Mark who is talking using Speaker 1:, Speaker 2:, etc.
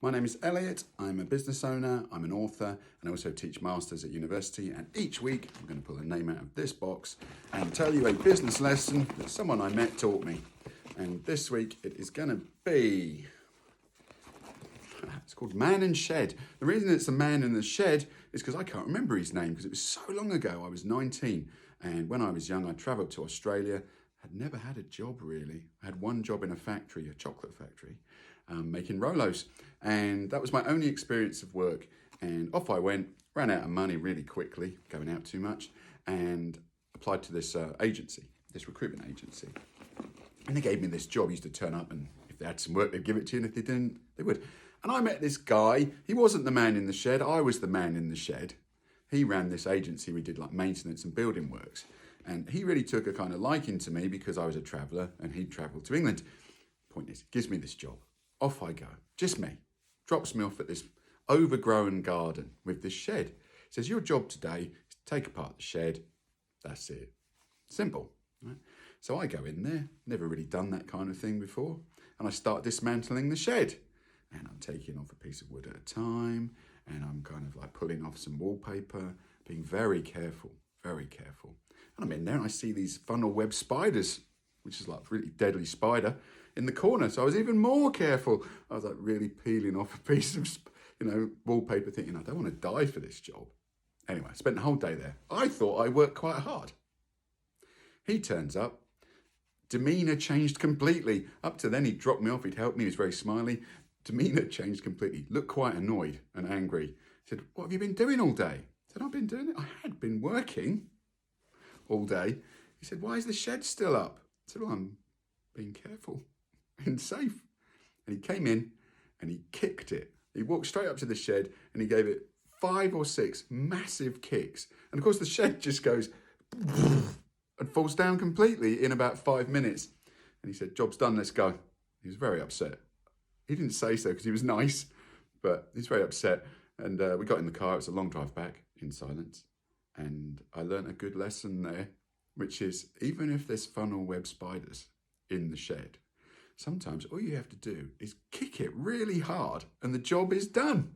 Speaker 1: My name is Elliot, I'm a business owner, I'm an author, and I also teach masters at university. And each week I'm going to pull a name out of this box and tell you a business lesson that someone I met taught me. And this week it is going to be, it's called Man in Shed. The reason it's a man in the shed is because I can't remember his name because it was so long ago. I was 19, and when I was young I travelled to Australia. I'd never had a job really. I had one job in a factory, a chocolate factory, making Rolos. And that was my only experience of work. And off I went, ran out of money really quickly, going out too much, and applied to this agency, this recruitment agency. And they gave me this job. I used to turn up, and if they had some work, they'd give it to you, and if they didn't, they would. And I met this guy. He wasn't the man in the shed. I was the man in the shed. He ran this agency. We did like maintenance and building works. And he really took a kind of liking to me because I was a traveller and he'd travelled to England. Point is, gives me this job. Off I go. Just me. Drops me off at this overgrown garden with this shed. Says, your job today is to take apart the shed. That's it. Simple. Right? So I go in there. Never really done that kind of thing before. And I start dismantling the shed. And I'm taking off a piece of wood at a time. And I'm kind of like pulling off some wallpaper. Being very careful. Very careful. And I'm in there and I see these funnel web spiders, which is like a really deadly spider, in the corner. So I was even more careful. I was like really peeling off a piece of, wallpaper thinking, I don't want to die for this job. Anyway, I spent the whole day there. I thought I worked quite hard. He turns up. Demeanour changed completely. Up to then, he dropped me off. He'd helped me. He was very smiley. Demeanour changed completely. Looked quite annoyed and angry. He said, what have you been doing all day? I said, I've been doing it. I had been working all day. He said, why is the shed still up? I said, well, I'm being careful and safe. And he came in and he kicked it. He walked straight up to the shed and he gave it 5 or 6 massive kicks. And of course the shed just goes and falls down completely in about 5 minutes. And he said, job's done, let's go. He was very upset. He didn't say so because he was nice, but he's very upset. And we got in the car. It was a long drive back in silence. And I learned a good lesson there, which is even if there's funnel web spiders in the shed, sometimes all you have to do is kick it really hard and the job is done.